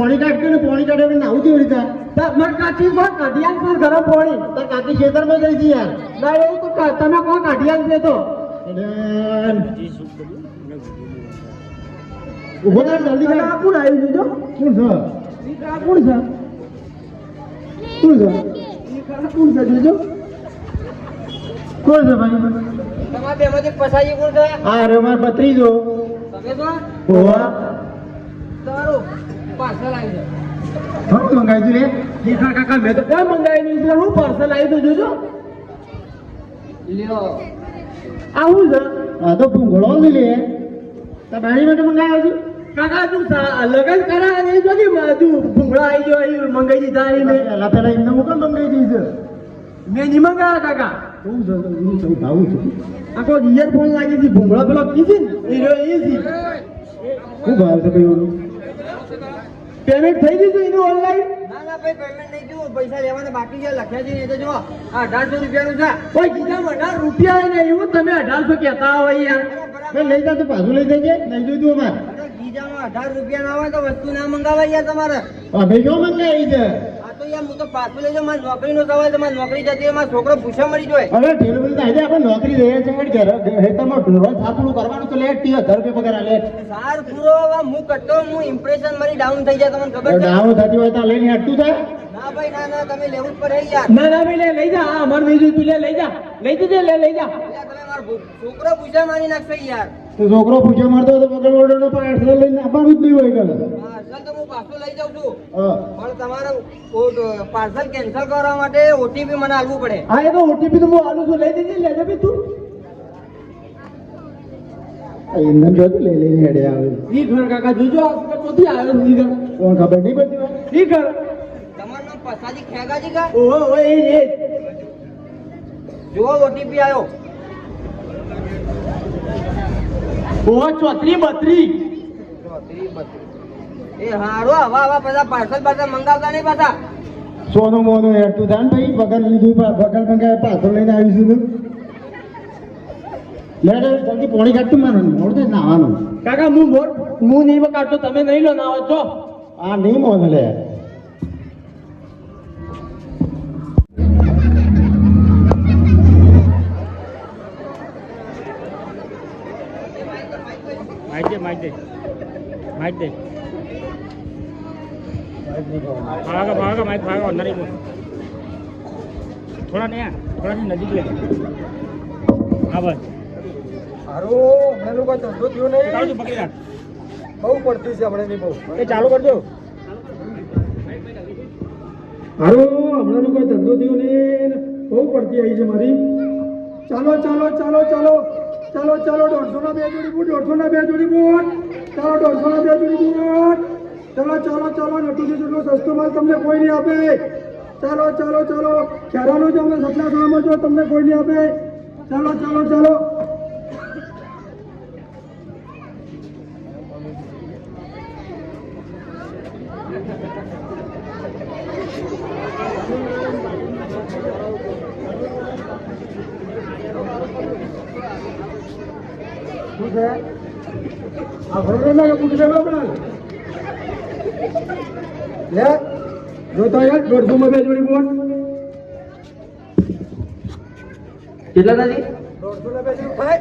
પાણી કાઢતો ને પાણી કાઢે નાવું કેવી રીતે મારે કાચી કોણ કાઢિયાલ છે ગરમ પાણી તાર કાકી ખેતરમાં જઈ હતી યાર ના એવું તો તમે કોણ કાઢિયાલ છે તો ઉભો થાય જલ્દી કર. આ કોણ આવ્યું છે જો શું છે આ કોણ છે શું છે કોણ છે જોજો કોણ છે ભાઈ તમારે બેમાંથી પસાઈ કોણ છે? આ રે માર ભત્રીજો તમે છો? ઓવા તમારું પાર્સલ આવી છે. ઘણું મંગાવ્યું રે દીખા કાકા મેં તો કોઈ મંગાવી નહીં એટલે હું પાર્સલ આવી તો જોજો લ્યો. આવું છે આ તો ભૂંગળો લે તમારી માટે મંગાવ્યો છે કાકા તું લગન કરા નહીં જો કે તું ભૂંગળા આવી ગયો અહીં મંગાઈ દીધા અહીં મેં પેલા એમને હું કેમ મંગાવી દઈ છે મેં નહીં મંગાવ્યા કાકા હું છે હું છું ભાવું છું આખો ઇયરફોન લાગી હતી ભૂંગળા પેલો કીધી ને એ રહ્યો એ છે શું ભાવ છે ભાઈ ઓનું પેમેન્ટ થઈ દીધું એનું ઓનલાઈન ના ના ભાઈ પેમેન્ટ નહીં થયું. પૈસા લેવાના બાકી છે. લખ્યા છે એ તો જો આ 1800 રૂપિયાનું છે. કોઈ કીધા 18 રૂપિયા ને એવું તમે 1800 કહેતા હોય યાર ભાઈ લઈ જા તો પાછું લઈ જજે નહીં જોઈતું અમારે અરે ગીજામાં 18 રૂપિયા ના હોય તો વસ્તુ ના મંગાવાય યાર તમારે. ભાઈ કેવો મંગાવી છે આ તો યાર હું તો પાછું લઈ જાઉં. મારી નોકરીનો સવાલ છે. મારી નોકરી જતી હોય, મારો છોકરો પૂછા મળી જાય. હવે ઢેલું આજે આપણે નોકરી લઈએ છે હેતરમાં રોજ થાપડું કરવાનું તો લેટ 10,000 રૂપિયા પગાર આ લેટ સાર પૂરો હું કટતો હું ઇમ્પ્રેશન મારી ડાઉન થઈ જાય. તમને ખબર છે? ડાઉન થતી હોય તો લઈને હટતું થાય ના ભાઈ ના ના તમે લેવું જ પડે યાર. ના ના ભાઈ લઈ જા હા અમાર નહીં જોઈતું લે લઈ જા લઈ જજે લઈ જા એટલે તમે મારો છોકરો પૂછા મારી નાખશે યાર. તો છોકરો પૂછે મારતો તો પગાર ઓર્ડરનો પાર્સલ લઈને આપવાનું જ નહીં હોય કદાચ પાર્સલ તો હું પાછું લઈ જાઉં છું. હા પણ તમારે પાર્સલ કેન્સલ કરવા માટે ઓટીપી મને આપવું પડે. હા એ તો ઓટીપી તો હું આલું છું લઈ દેજે લેજે ભાઈ તું ઇંધન જોતું લઈ લઈને હેડે આવે ઈ ઘર કાકા જોજો આ કોથી આવ્યો ઈ ઘર કોણ ખબર નહીં પડતી હોય ઈ ઘર તમારું નામ પસાજી ખેગાજી કા? ઓહો ઓય એ જુઓ ઓટીપી આવ્યો. ઓહો 34 એ હારો હવા પાછા પાર્સલ મંગાવતા નહીં પાછા. સોનું મોનું હેડતું થાય ને ભાઈ પગાર લીધું પગાર મંગાવે પાછળ લઈને આવીશું તું લે જલ્દી પોણી કાઢતું મારું મોડ થાય નાવાનું કાકા હું નહીં કાઢતો તમે નહીં લો ના આવો છો આ નહીં મોન લે माइक दे भागा माइक भागा अंदर ही बोल थोड़ा नहीं नजदीक ले हाँ बस હારો હમણાં લોકો ધંધો થયો નહીં चालू तू पकड़ी राख બહુ પડતી છે હમણાં નહીં બહુ ये चालू कर दो હારો હમણાં લોકો ધંધો થયો નહીં બહુ પડતી આવી છે મારી ચાલો 150 ના 2 જોડી બૂટ 150 ના 2 જોડી બૂટ ચાલો 150 ના 2 જોડી બૂટ ચાલો નટુજી જેટલો સસ્તો માલ તમને કોઈ નહીં આપે ચાલો ખેરાનું જો અમે સપના ખાવામાં જો તમને કોઈ નહીં આપે ચાલો શું છે આ ભરેલો ના બુટ લેવા આપણે લે જો તો યાર 150 માં 2 જોડી બોટ કેટલા દાદી? 150 ના 2 જોડી થાય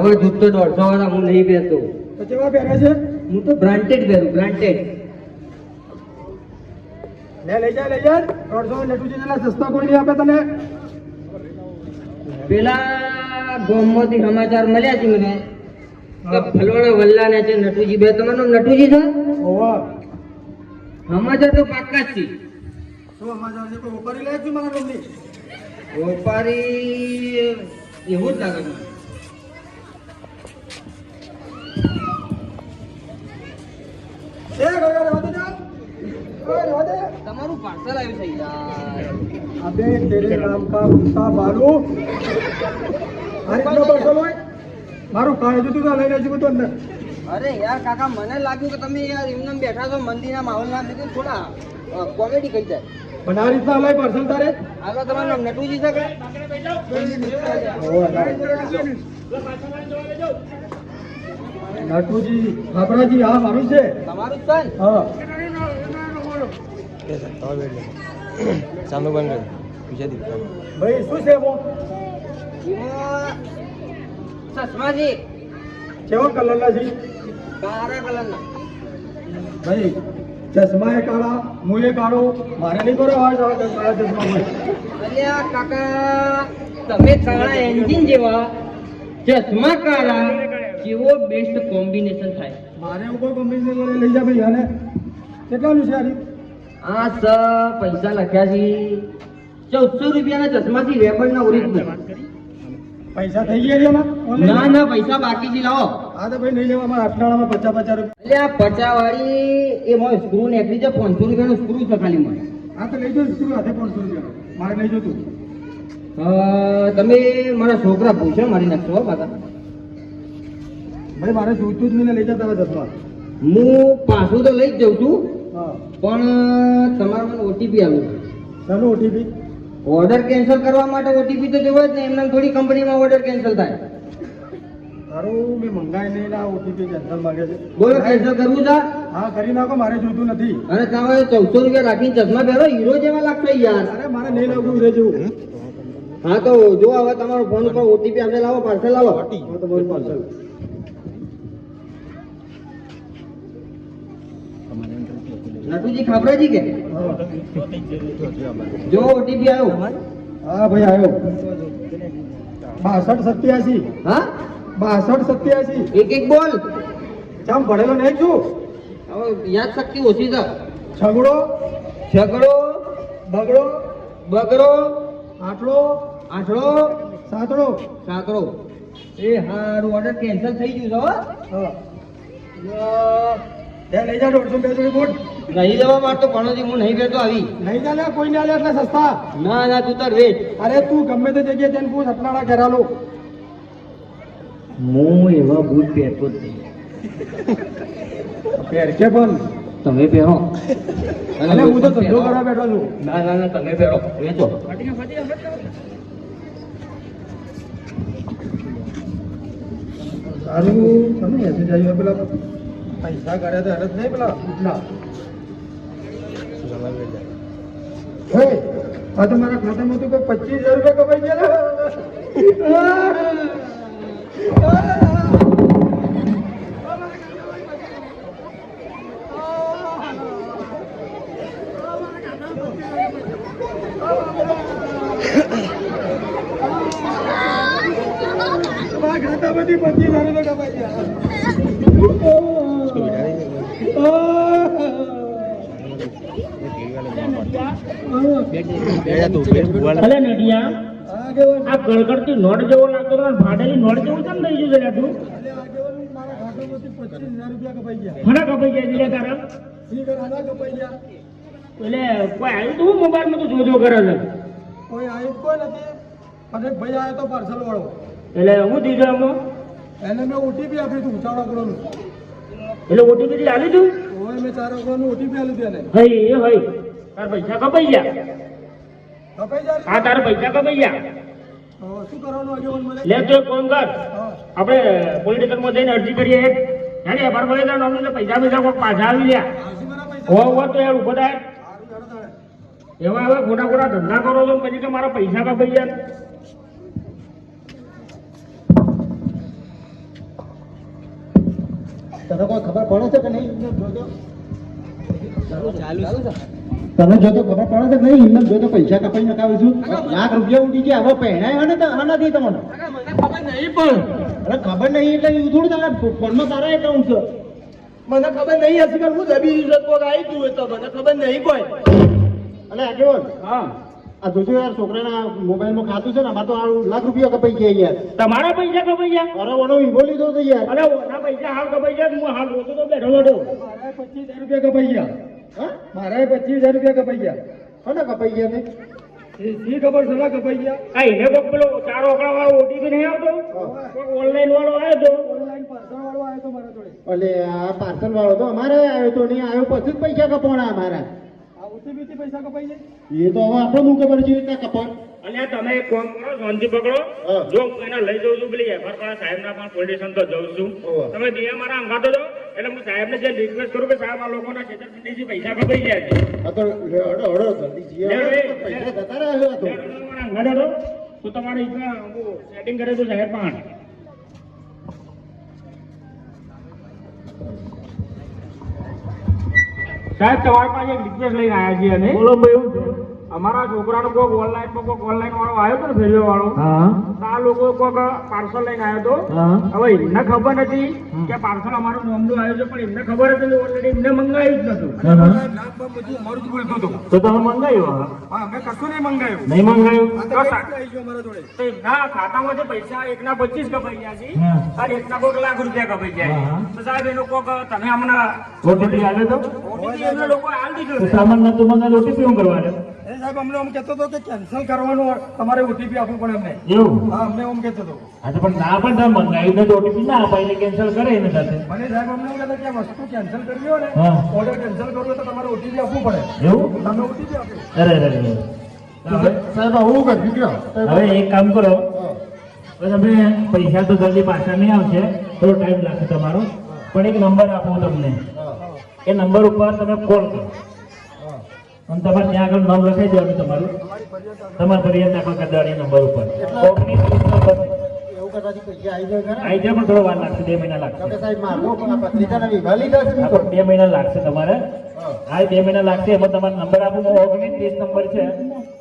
હવે જૂત તો 150 વાળા હું નહીં પહેરતો. તો કેવા પહેરે છે હું તો બ્રાન્ડેડ પહેરું. બ્રાન્ડેડ. લઈ જા 150 નટુજી જેટલા સસ્તા કોઈ નહીં આપે તને પેલા ગામમાંથી સમાચાર મળ્યા છે મને કે ફલવાણા વલ્લાને છે નટુજી બે. તમારું નામ નટુજી છે? ઓવા સમાચાર તો પાક્કા જ છે. શું સમાચાર છે કોઈ ઉપાડી લે છે મારા ગમની વેપારી એવું જ લાગે મને. તમારું પાર્સલ આવ્યું છે યાર. अबे तेरे नाम का कुत्ता बालू अरे इतना पार्सल હોય મારું કાય જતું તો લઈને જતું તો અંદર અરે યાર કાકા મને લાગ્યું કે તમે યાર એમને બેઠા છો મંદિરના માહોલના લીધે થોડા કોમેડી કરી જાય. પણ આ રીતના લઈ પાર્સલ તારે આગળ તમારું નામ નટુજી છે કે? નટુજી બાબરાજી હા મારું છે તમારું જ છે ને? હા ચાલુ બંધ બીજા દિવસ ભાઈ શું છે એમાં? ચશ્માજી કેવા કલરના છે કાળા કલરના. ભાઈ ચશ્મા એ કાળા હું એ કાળો મારે નહીં કરો આ કાળા ચશ્મા ભાઈ અલ્યા કાકા તમે કાળા એન્જિન જેવા ચશ્મા કાળા જેવો બેસ્ટ કોમ્બિનેશન થાય. મારે એવું કોઈ કોમ્બિનેશન કરે લઈ જા ભાઈ આને કેટલાનું છે આરી આ સ પૈસા લખ્યા છે 1400 રૂપિયાના ચશ્માથી રેબરના ઓરિજિનલ. પૈસા થઈ ગયા છે એમાં ના ના પૈસા બાકી છે લાવો. હા તો ભાઈ નહીં લેવા અમારા અઠવાડિયામાં 50 રૂપિયા અલ્યા પચાવાળી એ મોય સ્ક્રૂ નીકળી છે 500 રૂપિયાનો સ્ક્રૂ છે ખાલી મને. હા તો લઈ જાઓ શું હાથે 500 રૂપિયા મારે નહીં જોતું તમે મારા છોકરા પૂછો મારી નાખશો હો પાછા. ભાઈ મારે જોઈતું જ નહીં ને લઈ જા તારા ચશ્મા હું પાછું તો લઈ જ જઉં છું હા પણ તમારે મને ઓટીપી આવ્યું. ચાલો ઓટીપી ઓર્ડર કેન્સલ કરવા માટે ઓટીપી તો જોવે જ ને. એમને થોડી કંપનીમાં ઓર્ડર કેન્સલ થાય. તારું મેં મંગાઈ નહીં ના ઓટીપી કેન્સલ માંગે છે બોલો કેન્સલ કરવું છે? હા કરી નાખો મારે જોઈતું નથી અને તમે 1400 રૂપિયા રાખીને ચશ્મા પહેરો હીરો જેવા લાગશે યાર. અરે મારે નહીં લાવવું રે જેવું હા તો જો હવે તમારો ફોન ઉપર ઓટીપી આપણે લાવો, પાર્સલ લાવો. હા તમારું પાર્સલ નટુજી ખાબરાજી કે જો ઓટીપી આવ્યો. હા ભાઈ આવ્યો 6287 હા 6287 એક એક બોલ. ચામ ભણેલો નહીં છું હવે યાદ શક્તિ ઓછી છે. છગડો છગડો, બગડો બગડો, આટલો આઠડો, સાતડો સાંકડો. એ હારું ઓર્ડર કેન્સલ થઈ ગયું છે હો. હા ત્યાં લઈ જા 150 રૂપિયા બોટ નહીં જવા માંગતો ભણોજી, હું નહીં બેઠો આવી. નહીં ચાલે કોઈ ના લે એટલે સસ્તા ના ના તું તાર વેચ. અરે તું ગમે તે જગ્યાએ તેને પૂછ અટલાડા કરાલો હું એવા બૂટ પહેરતો જ નહીં. પહેર કે પણ તમે પહેરો. અને હું તો ધંધો કરવા બેઠો છું ના ના ના તમે પહેરો, વેચો. સારું તમે મેસેજ આવ્યો પેલા પૈસા કાઢ્યા તો હરત નહીં પેલા ઉઠલા હે આ તો મારા ખાતામાં તો કોઈ 25,000 રૂપિયા કમાઈ ગયા મારા ખાતામાંથી 25,000 રૂપિયા કમાઈ અલે નડિયા હા કેવું આ ગળગળતી નોટ જેવો લાગતો હતો અને ફાટેલી નોટ જેવું કેમ થઈ ગયું છે તું? મારા ખાતામાંથી 25,000 રૂપિયા કપાઈ ગયા ઘણા કપાઈ જાય છે લે તારા. ઈ ઘણા કપાઈ ગયા એટલે કોઈ આવ્યું તું મોબાઈલમાં તો જોજો કરે છે. કોઈ આવ્યું કોઈ નથી અને એક ભાઈ આવ્યો તો પાર્સલ વાળો એટલે હું દીધું એમાં એને મેં ઓટીપી આપ્યું હતું 4 અંકડાનું એટલે ઓટીપી આલી તું? હવે મેં 4 અંકડાનું ઓટીપી આપ્યું હતું એને હઈ એ હઈ તારા પૈસા કપાઈ ગયા. કપાઈ જાય હા તારા પૈસા કપાઈ ગયા. શું કરવાનું આગેવાન મને લે તો એક કામ કર, હા આપણે પોલીસ સ્ટેશનમાં જઈને અરજી કરીએ. હેને એફઆર ભરી દે, નોંધી દે, પૈસા કોઈ પાછા આવી ગયા. આરસી મારા પૈસા હો તો યાર ઉભો થાય. સારું જાણો તાણે. એવા હવે ખોટા ખોટા ધંધા કરો છો ને પછી કે મારા પૈસા કપાઈ ગયા. તને કોઈ ખબર પડે છે કે નહીં? ચાલુ છે. તને જો તો ખબર પડે છે કે નહીં? હિંમત જો તો પૈસા કપાઈ નખાવીશું. લાખ રૂપિયા ઉડી ગયા, હવે પહેણાય હે ને તો આનાથી તમને મને ખબર નહીં પણ અરે ખબર નહીં એટલે એવું થોડું તારા ફોનમાં તારા એકાઉન્ટ છે. મને ખબર નહીં હશે કે હું દબી ઇજ્જત કોક આવી તું તો મને ખબર નહીં કોઈ. અને આગેવાન હા આ જોજો યાર છોકરાના મોબાઈલમાં ખાતું છે ને અમારે તો આ લાખ રૂપિયા કપાઈ ગયા યાર. તમારા પૈસા કપાઈ ગયા? અરે ઓનો વીમો લીધો તો યાર. અરે ઓના પૈસા હાલ કપાઈ ગયા. હું હાલ રોતો તો બેઠો બેઠો. મારા 25,000 રૂપિયા કપાઈ ગયા હા મારા 25,000 રૂપિયા કપાઈ ગયા કોને કપાઈ ગયા ને? શી ખબર સલા કપાઈ ગયા આ એને કોક પેલો 4 ઓકળા વાળો ઓટીપી નહીં આવતો? કોક ઓનલાઈન વાળો આવ્યો તો? ઓનલાઈન પાર્સલ વાળો આવ્યો તો મારા જોડે એટલે આ પાર્સલ વાળો તો અમારે આવ્યો તો નહીં આવ્યો પછી જ પૈસા કપાણા અમારા. આ ઓટીપી થી પૈસા કપાઈ જાય એ તો હવે આપણે શું ખબર છે કે કપાણ અને તમે એક કામ કરો, શાંતિ પકડો. હા. જો હું એને લઈ જઉં છું પેલી એફઆર વાળા સાહેબના પણ પોલીસ સ્ટેશન તો જઉં છું. ઓવા. તમે બે મારા અંગાતો જો એટલે હું સાહેબને જે રિક્વેસ્ટ કરું કે સાહેબ આ લોકોના છેતરપિંડીથી પૈસા કપાઈ ગયા છે. આ તો હડો હડો જલ્દી જઈએ. પૈસા જતા રહ્યા આ તો. મારા અંગાતો જો તો તમારે એટલા સેટિંગ કરે તો સાહેબ પણ સાહેબ તમારી પાસે એક રિક્વેસ્ટ લઈને આવ્યા છીએ અને બોલો ભાઈ એવું છે અમારા છોકરાનો કોઈક ઓનલાઈન વાળો આવ્યો હતો ને ફેરીઓ વાળો આ લોકો કોઈક પાર્સલ લઈને આવ્યો હતો હવે એમને ખબર નથી કે પાર્સલ અમારું નામનું આવ્યું છે પણ એમને ખબર હતી ઓલરેડી એમને મંગાવ્યું જ નતું તો તમે મંગાવ્યું અમે કશું નહીં મંગાવ્યું નહીં મંગાવ્યું તો તો એમના ખાતામાંથી પૈસા એકના 25 કપાઈ ગયા છે અને એકના કોઈક લાખ રૂપિયા કપાઈ ગયા છે તો સાહેબ એનો કોઈક તમે હમણાં ઓટીપી આવ્યો તો ઓટીપી એમને લોકો આલ દીધો છે સામાન નતું મંગાવ્યું ઓટીપી શું કરવાનું એ સાહેબ અમને એમ કહેતો હતો કે કેન્સલ કરવાનું તમારે ઓટીપી આપવું પડે અમને એવું હા અમને એમ કહેતો હતો આજે પણ ના પણ તમે મંગાવ્યું નથી ઓટીપી ના અપાય એટલે કેન્સલ કરે એને સાથે મને સાહેબ અમને એમ કહેતા કે આ વસ્તુ કેન્સલ કરવી હોય ને હા. ઓર્ડર કેન્સલ કરવો હોય તો તમારે ઓટીપી આપવું પડે એવું તમે ઓટીપી આપો અરે અરે અરે. સાહેબ આવું કરી ગયો. હવે એક કામ કરો હવે તમે પૈસા તો જલ્દી પાછા નહીં આવશે થોડો ટાઈમ લાગશે તમારો પણ એક નંબર આપું તમને એ નંબર ઉપર તમે કોલ કરો અને તમારે ત્યાં આગળ નામ લખાઈ દેવાનું તમારું તમારે ફરિયાદ નાખો કદાડી નંબર ઉપર 19 નંબર એવું કરવાથી પૈસા આવી જાય ખરા? આવી જાય પણ થોડો વાર લાગશે 2 મહિના તો લાગશે કે સાહેબ મારો પણ આ પત્રિકાના વિભાગ લીધા છે આ પણ 2 મહિના લાગશે તમારે હા 2 મહિના લાગશે એમાં તમારો નંબર આપું હું 19 નંબર છે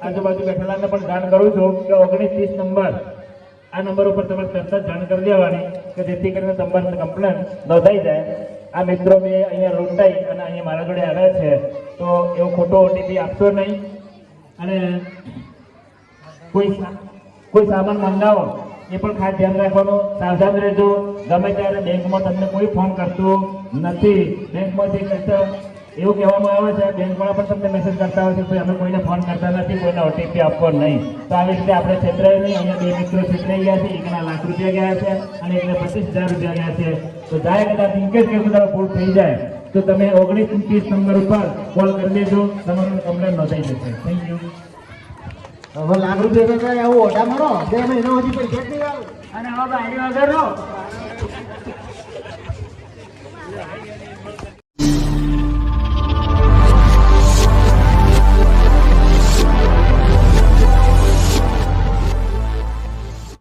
આજુબાજુ બેઠેલાને પણ જાણ કરું છું કે 19 નંબર આ નંબર ઉપર તમે તરત જ જાણ કરી દેવાની કે જેથી કરીને તમારી કમ્પ્લેન નોંધાઈ જાય આ મિત્રો મેં અહીંયા લૂંટાઈ અને અહીંયા મારા જોડે આવ્યા છે તો એવો ખોટો ઓટીપી આપશો નહીં અને કોઈ સામાન મંગાવો એ પણ ખાસ ધ્યાન રાખવાનું સાવધાન રહેજો ગમે ત્યારે બેંકમાં તમને કોઈ ફોન કરતું નથી બેંકમાંથી કહેતા એવું કહેવામાં આવે છે બેંકવાળા પણ તમને મેસેજ કરતા હોય છે કે અમે કોઈને ફોન કરતા નથી કોઈને ઓટીપી આપવો નહીં તો આવી રીતે આપણે છેતરાય નહીં અહીંયા 2 મિત્રો છેતરાઈ ગયા છે એકના લાખ રૂપિયા ગયા છે અને એકને 25,000 રૂપિયા ગયા છે તો જાય કદાચ ઇનકેસ કે બધા ભૂલ થઈ જાય તો તમે 19 નંબર ઉપર કોલ કરી દેજો તમારું કમ્પ્લેન નોંધાઈ જશે થેન્ક યુ હવે લાખ રૂપિયા તો કાંઈ આવું ઓઢા મારો 2 મહિના સુધી પૈસા જ નહીં આવે. અને હવે બાયરી વગર